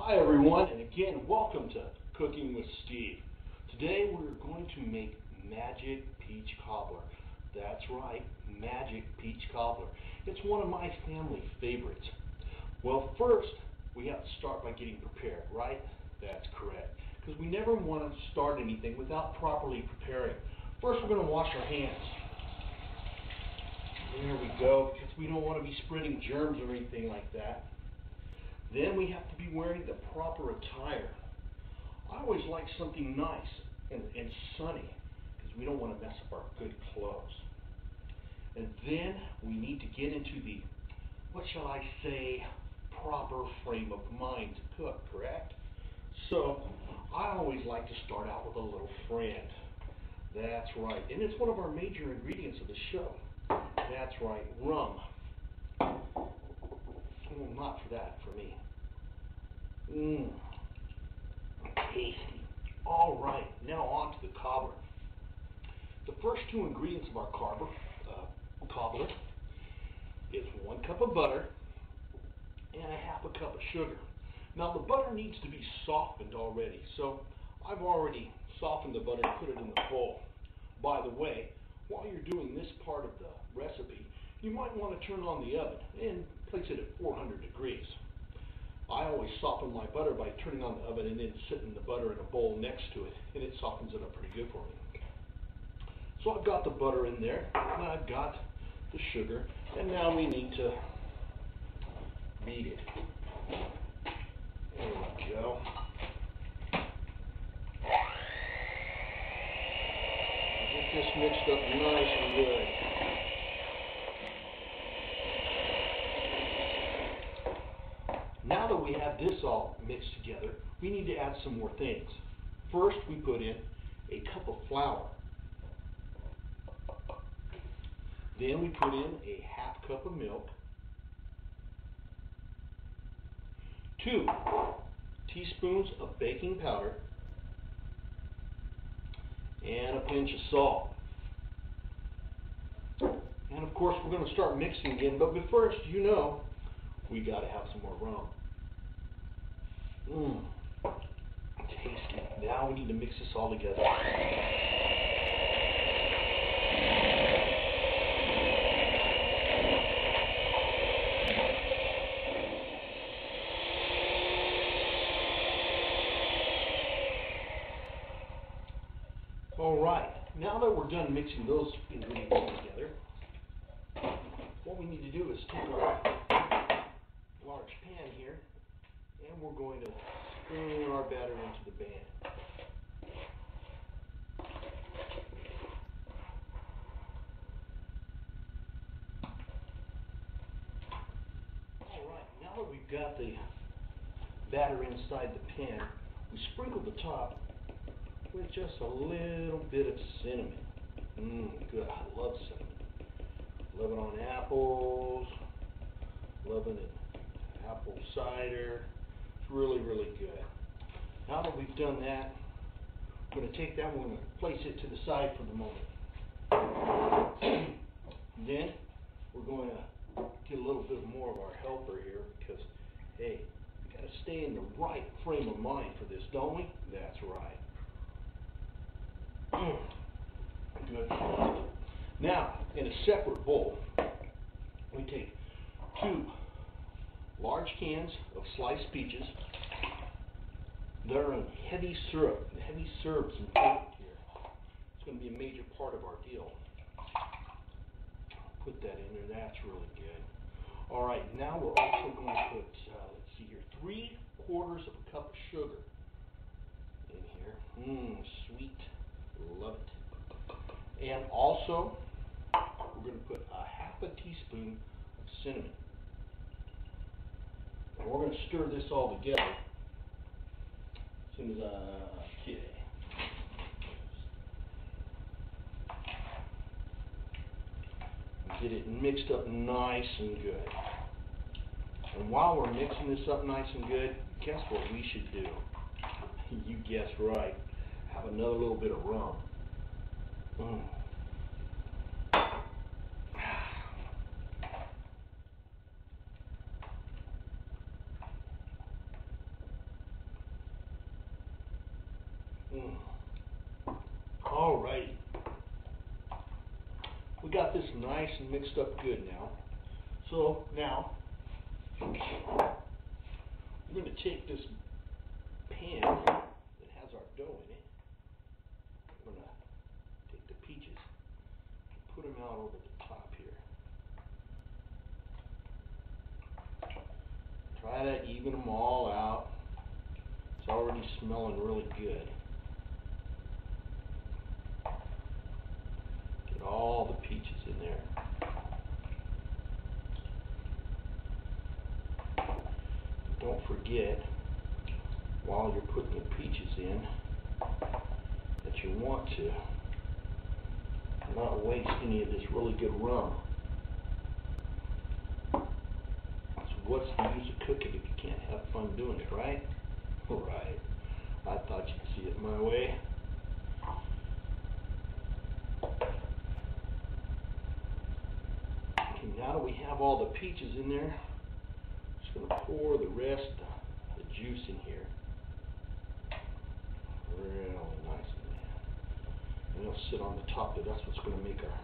Hi everyone, and again, welcome to Cooking with Steve. Today we're going to make magic peach cobbler. That's right, magic peach cobbler. It's one of my family favorites. Well, first, we have to start by getting prepared, right? That's correct. Because we never want to start anything without properly preparing. First, we're going to wash our hands. There we go, because we don't want to be spreading germs or anything like that. Then we have to be wearing the proper attire. I always like something nice and sunny because we don't want to mess up our good clothes. And then we need to get into the, what shall I say, proper frame of mind to cook, correct? So I always like to start out with a little friend. That's right. And it's one of our major ingredients of the show. That's right, rum. Well, not for that, for me. Tasty. All right, now on to the cobbler. The first two ingredients of our cobbler is 1 cup of butter and a half a cup of sugar. Now the butter needs to be softened already, so I've already softened the butter and put it in the bowl. By the way, while you're doing this part of the recipe, you might want to turn on the oven and place it at 400 degrees. I always soften my butter by turning on the oven and then sitting the butter in a bowl next to it, and it softens it up pretty good for me. So I've got the butter in there, and I've got the sugar, and now we need to beat it. There we go. Get this mixed up nice and good. Now that we have this all mixed together, we need to add some more things. First, we put in a cup of flour. Then we put in a half cup of milk, 2 teaspoons of baking powder, and a pinch of salt. And of course, we're going to start mixing again, but first, you know, we got to have some more rum. Tasty. Now we need to mix this all together. All right. Now that we're done mixing those ingredients together, what we need to do is take our large pan here, and we're going to spoon our batter into the pan. All right, now that we've got the batter inside the pan, we sprinkle the top with just a little bit of cinnamon. Good, I love cinnamon. Love it on apples, loving it apple cider. It's really, really good. Now that we've done that, I'm going to take that, we're going to place it to the side for the moment. Then we're going to get a little bit more of our helper here because, hey, we got to stay in the right frame of mind for this, don't we? That's right. Good. Now, in a separate bowl, we take 2 large cans of sliced peaches. They're in heavy syrup. The heavy syrup's important here. It's going to be a major part of our deal. Put that in there. That's really good. All right, now we're also going to put, let's see here, 3/4 of a cup of sugar in here. Sweet. Love it. And also, we're going to put a 1/2 teaspoon of cinnamon. And we're going to stir this all together as soon as okay. Get it mixed up nice and good. And while we're mixing this up nice and good, guess what we should do? You guessed right. Have another little bit of rum. Alrighty. We got this nice and mixed up good now. So now, we're going to take this pan that has our dough in it. I'm going to take the peaches and put them out over the top here. Try to even them all out. It's already smelling really good. Get all the peaches in there. Don't forget, while you're putting the peaches in, that you want to not waste any of this really good rum. So what's the use of cooking if you can't have fun doing it, right? Right. I thought you'd see it my way. Okay, now that we have all the peaches in there, I'm just going to pour the rest of the juice in here. Really nice in there. And it'll sit on the top there. That's what's going to make our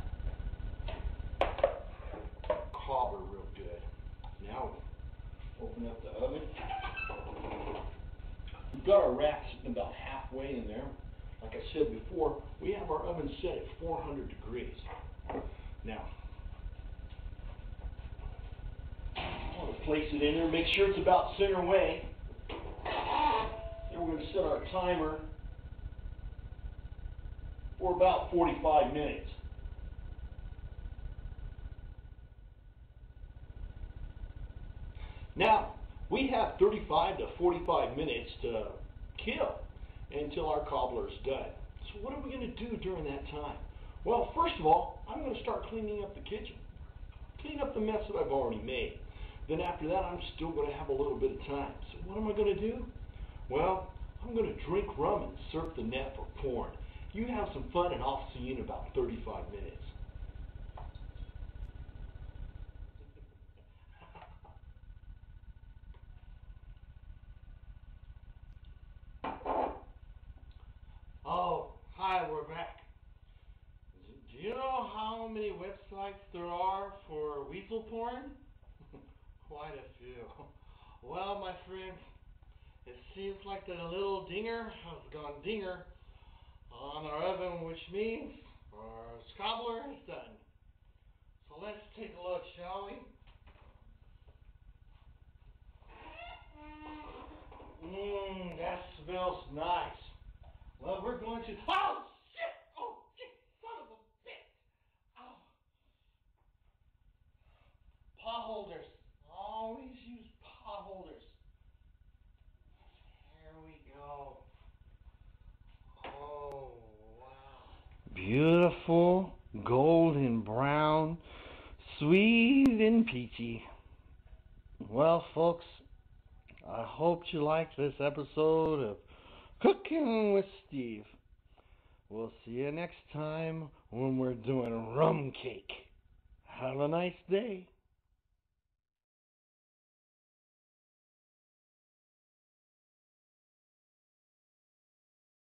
cobbler real good. Now we open up the oven. We've got our rack sitting about halfway in there. Like I said before, we have our oven set at 400 degrees. Now, I'm going to place it in there, make sure it's about center way. Then we're going to set our timer for about 45 minutes. Now, we have 35 to 45 minutes to kill until our cobbler is done. So what are we going to do during that time? Well, first of all, I'm going to start cleaning up the kitchen. Clean up the mess that I've already made. Then after that, I'm still going to have a little bit of time. So what am I going to do? Well, I'm going to drink rum and surf the net for porn. You have some fun and I'll see you in about 35 minutes. Oh, hi, we're back. Do you know how many websites there are for weasel porn? Quite a few. Well, my friend, it seems like the little dinger has gone dinger on our oven, which means our cobbler is done. So let's take a look, shall we? That smells nice. Well, we're going to... Oh, shit! Oh, shit! Son of a bitch! Oh. Pot holders. Always use pot holders. There we go. Oh, wow. Beautiful, golden brown, sweet and peachy. Well, folks, I hope you liked this episode of Cooking with Steve. We'll see you next time when we're doing rum cake. Have a nice day.